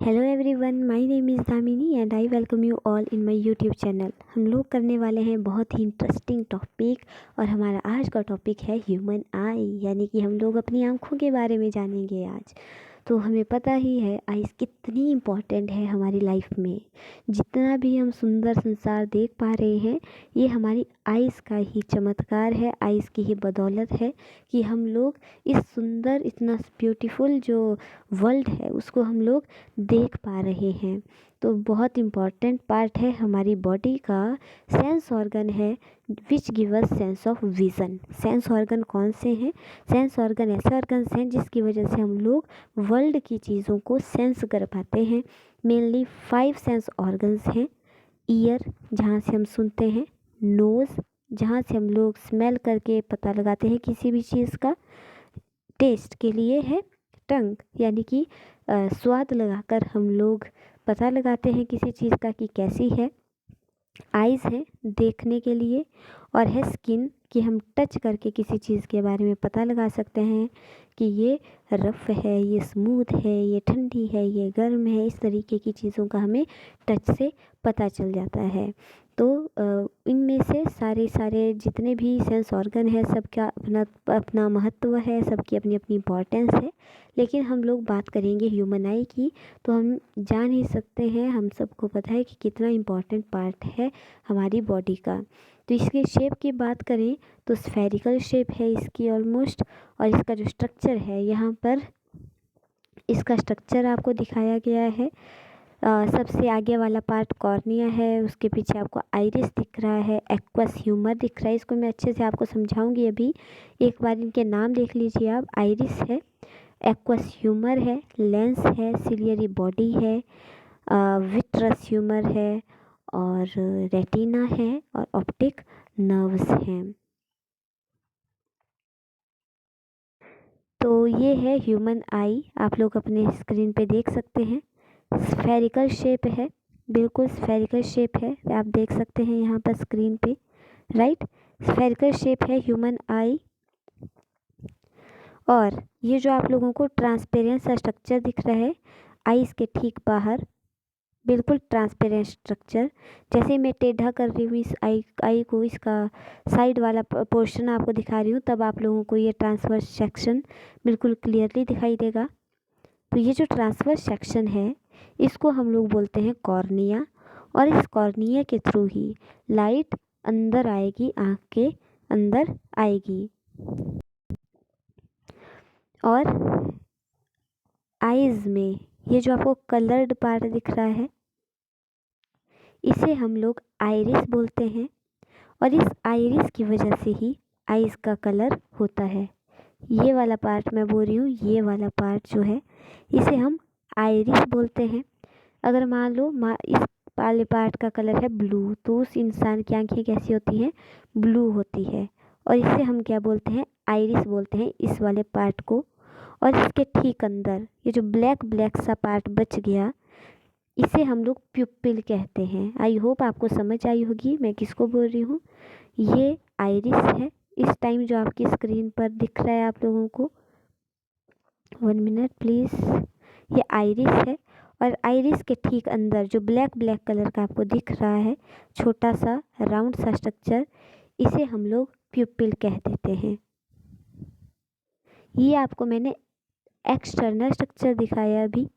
Hello everyone, my name is Damini and I welcome you all in my YouTube channel. हम लोग करने वाले हैं बहुत ही इंटरेस्टिंग टॉपिक और हमारा आज का टॉपिक है ह्यूमन आई, यानी कि हम लोग अपनी आँखों के बारे में जानेंगे आज। तो हमें पता ही है आइज़ कितनी इम्पॉर्टेंट है हमारी लाइफ में। जितना भी हम सुंदर संसार देख पा रहे हैं ये हमारी आइज़ का ही चमत्कार है, आइज़ की ही बदौलत है कि हम लोग इस सुंदर इतना ब्यूटीफुल जो वर्ल्ड है उसको हम लोग देख पा रहे हैं। तो बहुत इम्पॉर्टेंट पार्ट है हमारी बॉडी का सेंस ऑर्गन है which give us sense of vision. Sense organ कौन से हैं? सेंस ऑर्गन ऐसे ऑर्गन्स हैं जिसकी वजह से हम लोग वर्ल्ड की चीज़ों को सेंस कर पाते हैं। मेनली 5 सेंस ऑर्गन्स हैं। ईयर, जहाँ से हम सुनते हैं। नोज़, जहाँ से हम लोग स्मेल करके पता लगाते हैं किसी भी चीज़ का। टेस्ट के लिए है। टंग, यानी कि स्वाद लगाकर हम लोग पता लगाते हैं किसी चीज़ का कि कैसी है। आइज़ है देखने के लिए, और है स्किन कि हम टच करके किसी चीज़ के बारे में पता लगा सकते हैं कि ये रफ़ है, ये स्मूथ है, ये ठंडी है, ये गर्म है। इस तरीके की चीज़ों का हमें टच से पता चल जाता है। तो इनमें से सारे जितने भी सेंस ऑर्गन है सबका अपना अपना महत्व है, सबकी अपनी अपनी इम्पोर्टेंस है। लेकिन हम लोग बात करेंगे ह्यूमन आई की, तो हम जान ही सकते हैं, हम सबको पता है कि कितना इम्पॉर्टेंट पार्ट है हमारी बॉडी का। तो इसकी शेप की बात करें तो स्फेरिकल शेप है इसकी ऑलमोस्ट, और इसका जो स्ट्रक्चर है यहाँ पर इसका स्ट्रक्चर आपको दिखाया गया है। सबसे आगे वाला पार्ट कॉर्निया है, उसके पीछे आपको आइरिस दिख रहा है, एक्वस ह्यूमर दिख रहा है। इसको मैं अच्छे से आपको समझाऊंगी अभी, एक बार इनके नाम देख लीजिए आप। आइरिस है, एक्वस ह्यूमर है, लेंस है, सिलियरी बॉडी है, विट्रस ह्यूमर है, और रेटिना है, और ऑप्टिक नर्व्स हैं। तो ये है ह्यूमन आई, आप लोग अपने स्क्रीन पे देख सकते हैं। स्फेरिकल शेप है, बिल्कुल स्फेरिकल शेप है, आप देख सकते हैं यहाँ पर स्क्रीन पे, राइट। स्फेरिकल शेप है ह्यूमन आई। और ये जो आप लोगों को ट्रांसपेरेंट सा स्ट्रक्चर दिख रहा है आईज के ठीक बाहर, बिल्कुल ट्रांसपेरेंट स्ट्रक्चर। जैसे मैं टेढ़ा कर रही हूँ इस आई को, इसका साइड वाला पोर्शन आपको दिखा रही हूँ, तब आप लोगों को ये ट्रांसवर्स सेक्शन बिल्कुल क्लियरली दिखाई देगा। तो ये जो ट्रांसवर्स सेक्शन है इसको हम लोग बोलते हैं कॉर्निया, और इस कॉर्निया के थ्रू ही लाइट अंदर आएगी, आँख के अंदर आएगी। और आइज़ में ये जो आपको कलर्ड पार्ट दिख रहा है इसे हम लोग आइरिस बोलते हैं, और इस आइरिस की वजह से ही आइज़ का कलर होता है। ये वाला पार्ट मैं बोल रही हूँ, ये वाला पार्ट जो है इसे हम आइरिस बोलते हैं। अगर मान लो इस वाले पार्ट का कलर है ब्लू, तो उस इंसान की आंखें कैसी होती हैं? ब्लू होती है, और इसे हम क्या बोलते हैं? आइरिस बोलते हैं इस वाले पार्ट को। और इसके ठीक अंदर ये जो ब्लैक ब्लैक सा पार्ट बच गया इसे हम लोग प्यूपिल कहते हैं। आई होप आपको समझ आई होगी मैं किसको बोल रही हूँ। ये आइरिस है इस टाइम जो आपकी स्क्रीन पर दिख रहा है आप लोगों को। 1 मिनट प्लीज़। ये आइरिस है, और आइरिस के ठीक अंदर जो ब्लैक ब्लैक कलर का आपको दिख रहा है छोटा सा राउंड सा स्ट्रक्चर, इसे हम लोग प्यूपिल कह देते हैं। ये आपको मैंने एक्सटर्नल स्ट्रक्चर दिखाया अभी,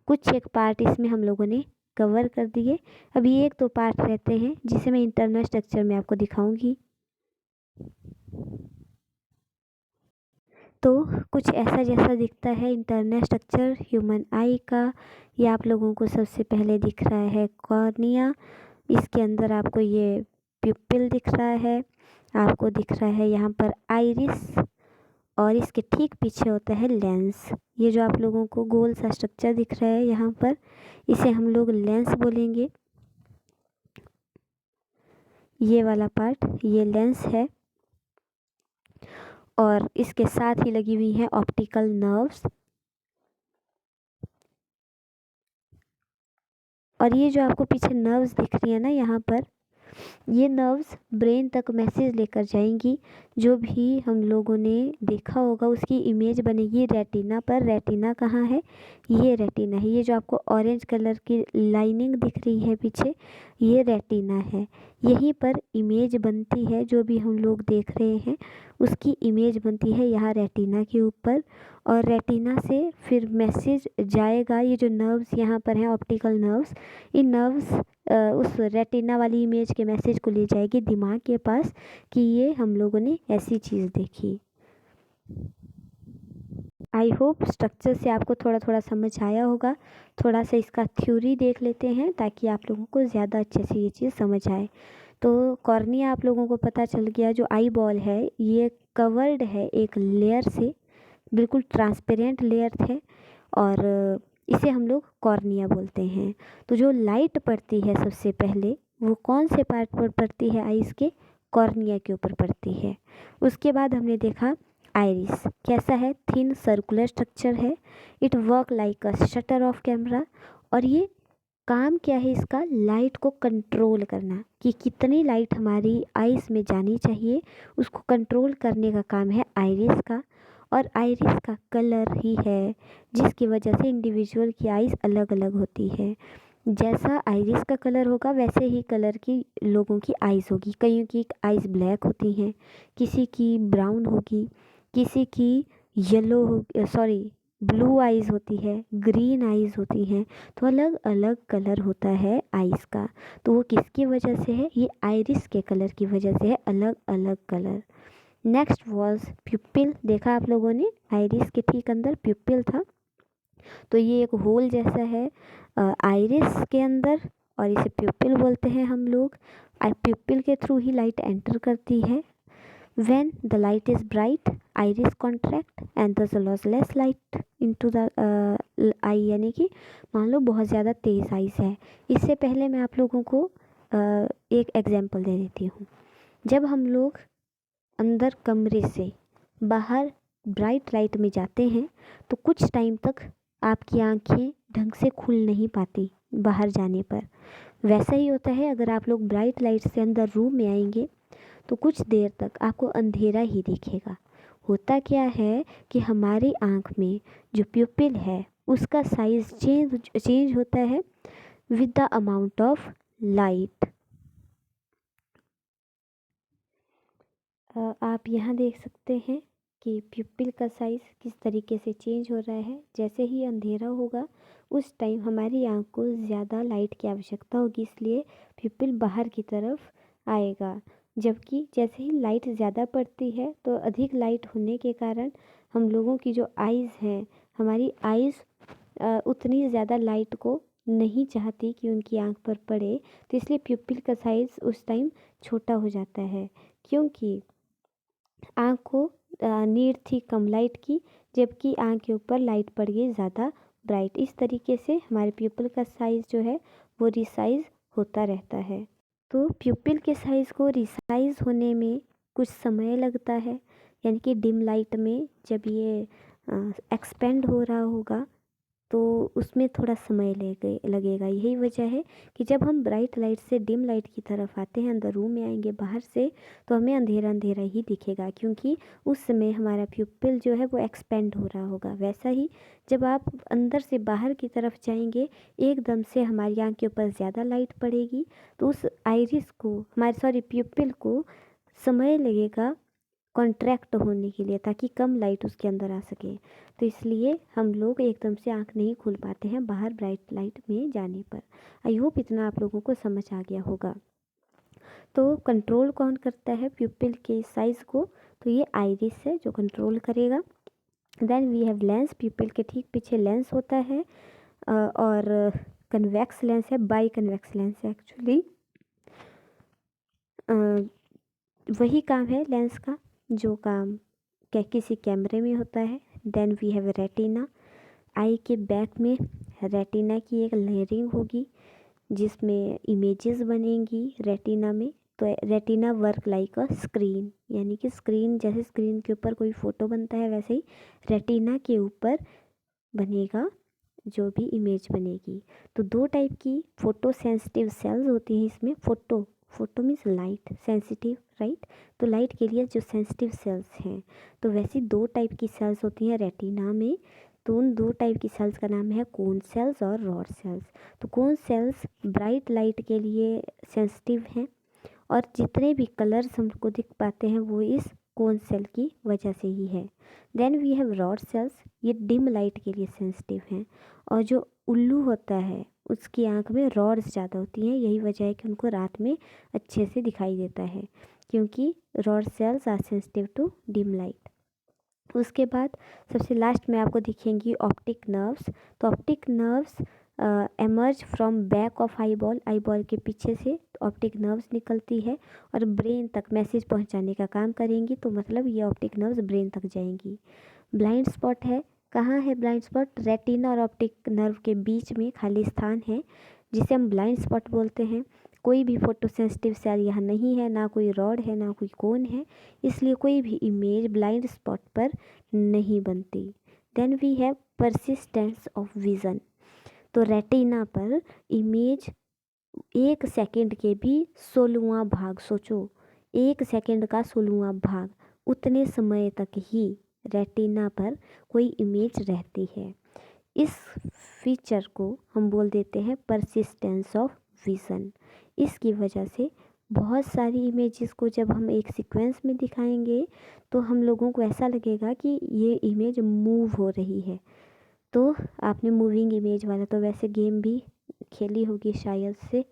कुछ एक पार्ट इसमें हम लोगों ने कवर कर दिए। अभी एक दो पार्ट रहते हैं जिसे मैं इंटरनल स्ट्रक्चर में आपको दिखाऊंगी। तो कुछ ऐसा जैसा दिखता है इंटरनल स्ट्रक्चर ह्यूमन आई का। ये आप लोगों को सबसे पहले दिख रहा है कॉर्निया, इसके अंदर आपको ये प्यूपिल दिख रहा है, आपको दिख रहा है यहाँ पर आइरिस, और इसके ठीक पीछे होता है लेंस। ये जो आप लोगों को गोल सा स्ट्रक्चर दिख रहा है यहाँ पर इसे हम लोग लेंस बोलेंगे। ये वाला पार्ट ये लेंस है, और इसके साथ ही लगी हुई है ऑप्टिकल नर्व्स। और ये जो आपको पीछे नर्व्स दिख रही है ना यहाँ पर, ये नर्व्स ब्रेन तक मैसेज लेकर जाएंगी। जो भी हम लोगों ने देखा होगा उसकी इमेज बनेगी रेटिना पर। रेटिना कहाँ है? ये रेटिना है। ये जो आपको ऑरेंज कलर की लाइनिंग दिख रही है पीछे, ये रेटिना है। यहीं पर इमेज बनती है। जो भी हम लोग देख रहे हैं उसकी इमेज बनती है यहाँ रेटिना के ऊपर, और रेटिना से फिर मैसेज जाएगा। ये जो नर्व्स यहाँ पर हैं, ऑप्टिकल नर्व्स, इन नर्व्स उस रेटिना वाली इमेज के मैसेज को ले जाएगी दिमाग के पास कि ये हम लोगों ने ऐसी चीज़ देखी। आई होप स्ट्रक्चर से आपको थोड़ा थोड़ा समझ आया होगा। थोड़ा सा इसका थ्योरी देख लेते हैं ताकि आप लोगों को ज़्यादा अच्छे से ये चीज़ समझ आए। तो कॉर्निया आप लोगों को पता चल गया। जो आई बॉल है ये कवर्ड है एक लेयर से, बिल्कुल ट्रांसपेरेंट लेयर है, और इसे हम लोग कॉर्निया बोलते हैं। तो जो लाइट पड़ती है सबसे पहले वो कौन से पार्ट पर पड़ती है? आइस के कॉर्निया के ऊपर पड़ती है। उसके बाद हमने देखा आइरिस कैसा है? थिन सर्कुलर स्ट्रक्चर है। It work like a shutter of camera. और ये काम क्या है इसका? लाइट को कंट्रोल करना, कि कितनी लाइट हमारी आइस में जानी चाहिए उसको कंट्रोल करने का काम है आइरिस का। और आइरिस का कलर ही है जिसकी वजह से इंडिविजुअल की आइस अलग अलग होती है। जैसा आइरिस का कलर होगा वैसे ही कलर की लोगों की आइस होगी। कईयों की आइस ब्लैक होती हैं, किसी की ब्राउन होगी, किसी की येलो हो, सॉरी ब्लू आइज़ होती है, ग्रीन आइज़ होती हैं। तो अलग अलग कलर होता है आइज़ का। तो वो किसकी वजह से है? ये आइरिस के कलर की वजह से है, अलग अलग कलर। Next was प्यूपिल। देखा आप लोगों ने आइरिस के ठीक अंदर प्यूपिल था। तो ये एक होल जैसा है आइरिस के अंदर, और इसे प्यूपिल बोलते हैं हम लोग। प्यूपिल के थ्रू ही लाइट एंटर करती है। When the light is bright, iris contract and thus allows less light into the eye। यानी कि मान लो बहुत ज़्यादा तेज़ आइस है। इससे पहले मैं आप लोगों को एक एग्जांपल दे देती हूँ। जब हम लोग अंदर कमरे से बाहर ब्राइट लाइट में जाते हैं तो कुछ टाइम तक आपकी आंखें ढंग से खुल नहीं पाती बाहर जाने पर। वैसा ही होता है अगर आप लोग ब्राइट लाइट से अंदर रूम में आएंगे तो कुछ देर तक आपको अंधेरा ही दिखेगा। होता क्या है कि हमारी आँख में जो प्यूपिल है उसका साइज चेंज होता है with the amount of light. आप यहाँ देख सकते हैं कि प्यूपिल का साइज़ किस तरीके से चेंज हो रहा है। जैसे ही अंधेरा होगा उस टाइम हमारी आँख को ज़्यादा लाइट की आवश्यकता होगी, इसलिए प्यूपिल बाहर की तरफ आएगा। जबकि जैसे ही लाइट ज़्यादा पड़ती है तो अधिक लाइट होने के कारण हम लोगों की जो आइज़ हैं, हमारी आइज़ उतनी ज़्यादा लाइट को नहीं चाहती कि उनकी आँख पर पड़े, तो इसलिए प्यूपिल का साइज़ उस टाइम छोटा हो जाता है। क्योंकि आँख को नीड थी कम लाइट की, जबकि आँख के ऊपर लाइट पड़ गई ज़्यादा ब्राइट। इस तरीके से हमारे प्यूपिल का साइज़ जो है वो रिसाइज होता रहता है। तो प्यूपिल के साइज़ को रिसाइज होने में कुछ समय लगता है, यानी कि डिम लाइट में जब ये एक्सपेंड हो रहा होगा तो उसमें थोड़ा समय लगेगा। यही वजह है कि जब हम ब्राइट लाइट से डिम लाइट की तरफ आते हैं, अंदर रूम में आएंगे बाहर से, तो हमें अंधेरा अंधेरा ही दिखेगा, क्योंकि उस समय हमारा प्यूपिल जो है वो एक्सपेंड हो रहा होगा। वैसा ही जब आप अंदर से बाहर की तरफ जाएंगे एकदम से हमारी आँख के ऊपर ज़्यादा लाइट पड़ेगी, तो उस आइरिस को प्यूपिल को समय लगेगा कॉन्ट्रैक्ट होने के लिए, ताकि कम लाइट उसके अंदर आ सके। तो इसलिए हम लोग एकदम से आँख नहीं खोल पाते हैं बाहर ब्राइट लाइट में जाने पर। आई होप इतना आप लोगों को समझ आ गया होगा। तो कंट्रोल कौन करता है प्यूपिल के साइज़ को? तो ये आइरिस है जो कंट्रोल करेगा। Then we have lens. Pupil के ठीक पीछे लेंस होता है, और कन्वेक्स लेंस है, बाई कन्वेक्स लेंस है एक्चुअली। वही काम है लेंस का जो काम किसी कैमरे में होता है। Then we have retina. Eye के बैक में रेटिना की एक लेयरिंग होगी जिसमें इमेजेस बनेंगी रेटिना में। तो retina work like a screen, यानी कि स्क्रीन, जैसे स्क्रीन के ऊपर कोई फ़ोटो बनता है वैसे ही रेटिना के ऊपर बनेगा जो भी इमेज बनेगी। तो दो टाइप की फ़ोटो सेंसिटिव सेल्स होती हैं इसमें। Photo means light, sensitive, right. तो लाइट के लिए जो सेंसिटिव सेल्स हैं, तो वैसी 2 टाइप की सेल्स होती हैं रेटिना में। तो उन 2 टाइप की सेल्स का नाम है कोन सेल्स और रॉड सेल्स। तो कोन सेल्स ब्राइट लाइट के लिए सेंसिटिव हैं और जितने भी कलर्स हमको दिख पाते हैं वो इस कोन सेल की वजह से ही है। Then we have rod cells, ये डिम लाइट के लिए सेंसिटिव हैं। और जो उल्लू होता है उसकी आंख में रॉड्स ज़्यादा होती हैं, यही वजह है कि उनको रात में अच्छे से दिखाई देता है, क्योंकि rod cells are sensitive to dim light. उसके बाद सबसे लास्ट में आपको दिखेंगी ऑप्टिक नर्व्स। तो optic nerves emerge from back of eyeball, eyeball के पीछे से ऑप्टिक नर्व्स निकलती है और ब्रेन तक मैसेज पहुंचाने का काम करेंगी। तो मतलब ये ऑप्टिक नर्व्स ब्रेन तक जाएंगी। ब्लाइंड स्पॉट है, कहाँ है ब्लाइंड स्पॉट? रेटिना और ऑप्टिक नर्व के बीच में खाली स्थान है जिसे हम ब्लाइंड स्पॉट बोलते हैं। कोई भी फोटो सेंसिटिव सेल यहाँ नहीं है, ना कोई रॉड है ना कोई कोन है, इसलिए कोई भी इमेज ब्लाइंड स्पॉट पर नहीं बनती। Then we have persistence of vision. तो रेटिना पर इमेज 1 सेकंड के भी 16वां भाग, सोचो 1 सेकंड का 16वां भाग, उतने समय तक ही रेटिना पर कोई इमेज रहती है। इस फीचर को हम बोल देते हैं परसिस्टेंस ऑफ विज़न। इसकी वजह से बहुत सारी इमेजेस को जब हम एक सीक्वेंस में दिखाएंगे तो हम लोगों को ऐसा लगेगा कि ये इमेज मूव हो रही है। तो आपने मूविंग इमेज वाला तो वैसे गेम भी खेली होगी शायद से,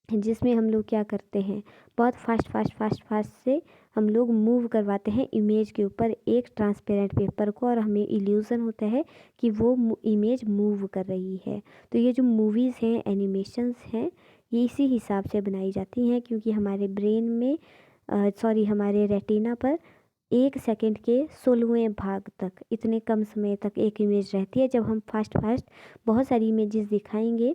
जिसमें हम लोग क्या करते हैं, बहुत फास्ट से हम लोग मूव करवाते हैं इमेज के ऊपर एक ट्रांसपेरेंट पेपर को, और हमें इल्यूज़न होता है कि वो इमेज मूव कर रही है। तो ये जो मूवीज़ हैं, एनिमेशंस हैं, ये इसी हिसाब से बनाई जाती हैं, क्योंकि हमारे ब्रेन में हमारे रेटिना पर 1 सेकंड के 16वें भाग तक, इतने कम समय तक एक इमेज रहती है। जब हम फास्ट बहुत सारी इमेजेस दिखाएंगे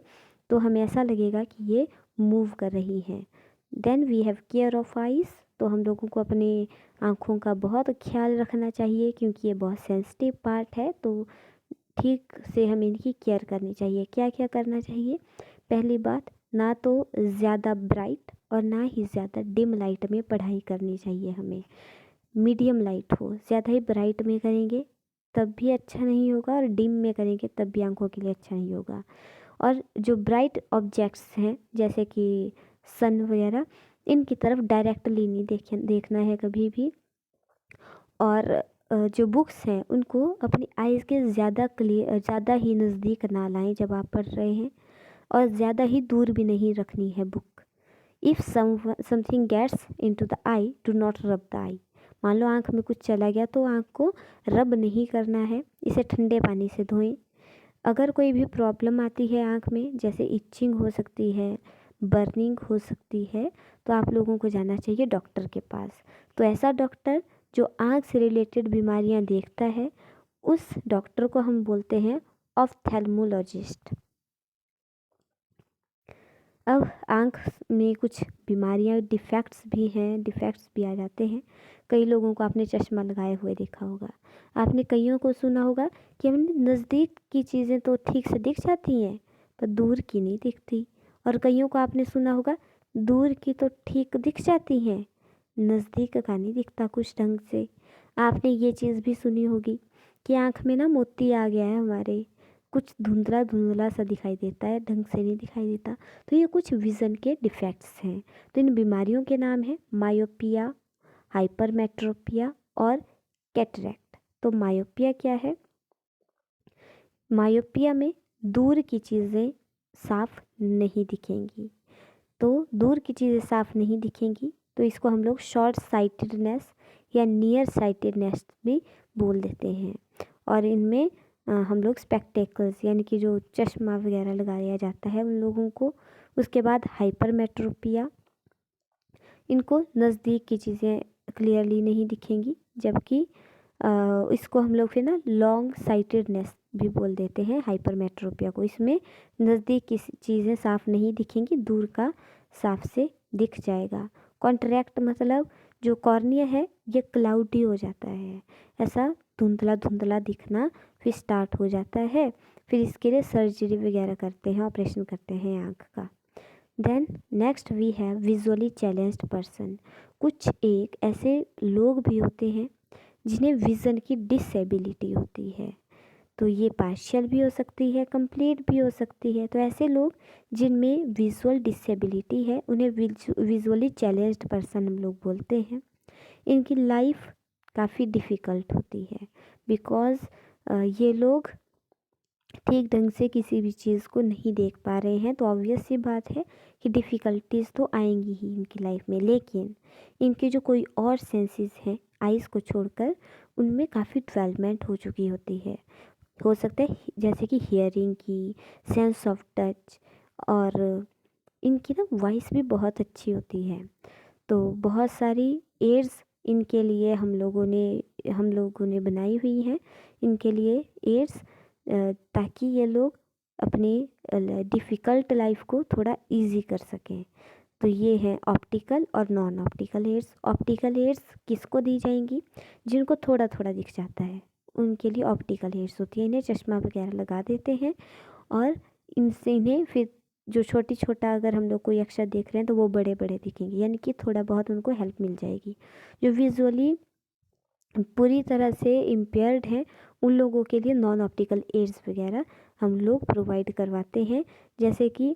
तो हमें ऐसा लगेगा कि ये मूव कर रही हैं। Then we have care of eyes. तो हम लोगों को अपने आँखों का बहुत ख्याल रखना चाहिए, क्योंकि ये बहुत सेंसिटिव पार्ट है। तो ठीक से हमें इनकी केयर करनी चाहिए। क्या क्या करना चाहिए? पहली बात, ना तो ज़्यादा ब्राइट और ना ही ज़्यादा डिम लाइट में पढ़ाई करनी चाहिए हमें। मीडियम लाइट हो, ज़्यादा ही ब्राइट में करेंगे तब भी अच्छा नहीं होगा और डिम में करेंगे तब भी आंखों के लिए अच्छा नहीं होगा। और जो ब्राइट ऑब्जेक्ट्स हैं जैसे कि सन वगैरह, इनकी तरफ डायरेक्टली नहीं देखना है कभी भी। और जो बुक्स हैं उनको अपनी आइज़ के ज़्यादा ही नज़दीक ना लाएं जब आप पढ़ रहे हैं, और ज़्यादा ही दूर भी नहीं रखनी है book. If something gets into the eye, do not rub the eye. मान लो आँख में कुछ चला गया तो आँख को रब नहीं करना है, इसे ठंडे पानी से धोएं। अगर कोई भी प्रॉब्लम आती है आँख में, जैसे इचिंग हो सकती है, बर्निंग हो सकती है, तो आप लोगों को जाना चाहिए डॉक्टर के पास। तो ऐसा डॉक्टर जो आँख से रिलेटेड बीमारियाँ देखता है, उस डॉक्टर को हम बोलते हैं ऑफ्थेल्मोलॉजिस्ट। अब आँख में कुछ बीमारियाँ, डिफेक्ट्स भी आ जाते हैं। कई लोगों को आपने चश्मा लगाए हुए देखा होगा। आपने कईयों को सुना होगा कि हमने नज़दीक की चीज़ें तो ठीक से दिख जाती हैं पर दूर की नहीं दिखती, और कईयों को आपने सुना होगा दूर की तो ठीक दिख जाती हैं, नज़दीक का नहीं दिखता कुछ ढंग से। आपने ये चीज़ भी सुनी होगी कि आँख में ना मोती आ गया है हमारे, कुछ धुंधला धुंधला सा दिखाई देता है, ढंग से नहीं दिखाई देता। तो ये कुछ विज़न के डिफेक्ट्स हैं। तो इन बीमारियों के नाम हैं मायोपिया, हाइपरमेट्रोपिया और कैटरैक्ट। तो मायोपिया क्या है? मायोपिया में दूर की चीज़ें साफ नहीं दिखेंगी। तो दूर की चीज़ें साफ नहीं दिखेंगी तो इसको हम लोग शॉर्ट साइटेडनेस या नियर साइटेडनेस भी बोल देते हैं। और इनमें हम लोग स्पेक्टेकल्स यानी कि जो चश्मा वगैरह लगाया जाता है उन लोगों को। उसके बाद हाइपरमेट्रोपिया, इनको नज़दीक की चीज़ें क्लियरली नहीं दिखेंगी, जबकि इसको हम लोग फिर ना लॉन्ग साइटेडनेस भी बोल देते हैं हाइपरमेट्रोपिया को। इसमें नज़दीक की चीज़ें साफ़ नहीं दिखेंगी, दूर का साफ से दिख जाएगा। कॉन्ट्रैक्ट मतलब जो कॉर्निया है ये क्लाउडी हो जाता है, ऐसा धुंधला धुंधला दिखना फिर स्टार्ट हो जाता है। फिर इसके लिए सर्जरी वगैरह करते हैं, ऑपरेशन करते हैं आँख का। Then next we have visually challenged person. कुछ एक ऐसे लोग भी होते हैं जिन्हें विज़न की डिसेबिलिटी होती है, तो ये पार्शियल भी हो सकती है, कंप्लीट भी हो सकती है। तो ऐसे लोग जिनमें विजुअल डिसेबिलिटी है उन्हें विजुअली चैलेंज्ड पर्सन हम लोग बोलते हैं। इनकी लाइफ काफ़ी डिफ़िकल्ट होती है बिकॉज़ ये लोग ठीक ढंग से किसी भी चीज़ को नहीं देख पा रहे हैं, तो ऑब्वियस सी बात है कि डिफ़िकल्टीज़ तो आएंगी ही इनकी लाइफ में। लेकिन इनके जो कोई और सेंसेस हैं आइज़ को छोड़कर, उनमें काफ़ी डेवलपमेंट हो चुकी होती है। हो सकता है जैसे कि हियरिंग की, सेंस ऑफ टच, और इनकी ना वॉइस भी बहुत अच्छी होती है। तो बहुत सारी एड्स इनके लिए हम लोगों ने बनाई हुई हैं इनके लिए एड्स, ताकि ये लोग अपनी डिफ़िकल्ट लाइफ को थोड़ा इजी कर सकें। तो ये हैं ऑप्टिकल और non optical aids. Optical aids किसको दी जाएंगी? जिनको थोड़ा थोड़ा दिख जाता है उनके लिए ऑप्टिकल एड्स होती है। इन्हें चश्मा वगैरह लगा देते हैं और इनसे इन्हें फिर जो छोटी छोटा अगर हम लोग कोई अक्षर देख रहे हैं तो वो बड़े बड़े दिखेंगे, यानी कि थोड़ा बहुत उनको हेल्प मिल जाएगी। जो विजुअली पूरी तरह से इम्पेयर्ड हैं उन लोगों के लिए नॉन ऑप्टिकल एड्स वगैरह हम लोग प्रोवाइड करवाते हैं। जैसे कि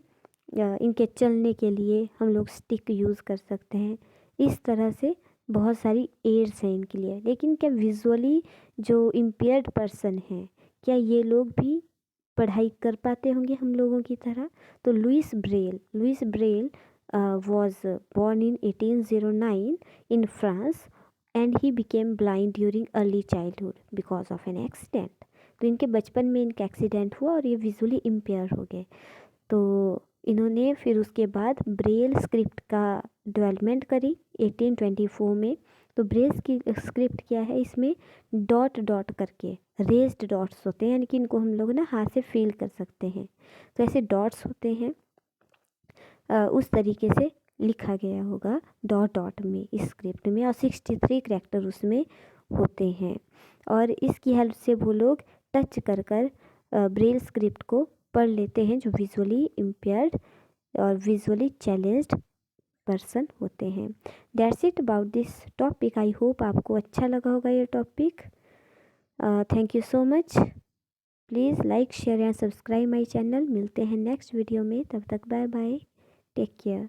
इनके चलने के लिए हम लोग स्टिक यूज़ कर सकते हैं। इस तरह से बहुत सारी एड्स हैं इनके लिए। लेकिन क्या विजुअली जो इम्पेयर्ड पर्सन हैं, क्या ये लोग भी पढ़ाई कर पाते होंगे हम लोगों की तरह? तो Louis Braille was born in 1809 in France and he became blind during early childhood because of an accident। तो इनके बचपन में इनका एक्सीडेंट हुआ और ये विजुअली इम्पेयर हो गए। तो इन्होंने फिर उसके बाद ब्रेल स्क्रिप्ट का डेवलपमेंट करी 1824 में। तो ब्रेल की स्क्रिप्ट क्या है, इसमें डॉट डॉट करके रेज्ड डॉट्स होते हैं, यानी कि इनको हम लोग ना हाथ से फील कर सकते हैं। तो ऐसे डॉट्स होते हैं, उस तरीके से लिखा गया होगा डॉट डॉट में इस स्क्रिप्ट में, और 63 करैक्टर उसमें होते हैं। और इसकी हेल्प से वो लोग टच कर कर ब्रेल स्क्रिप्ट को पढ़ लेते हैं जो विजुअली इम्पेयर्ड और विजुअली चैलेंज्ड पर्सन होते हैं। That's it about this topic. I hope आपको अच्छा लगा होगा ये topic. Thank you so much. Please like share and subscribe my channel. मिलते हैं नेक्स्ट वीडियो में, तब तक बाय बाय, टेक केयर।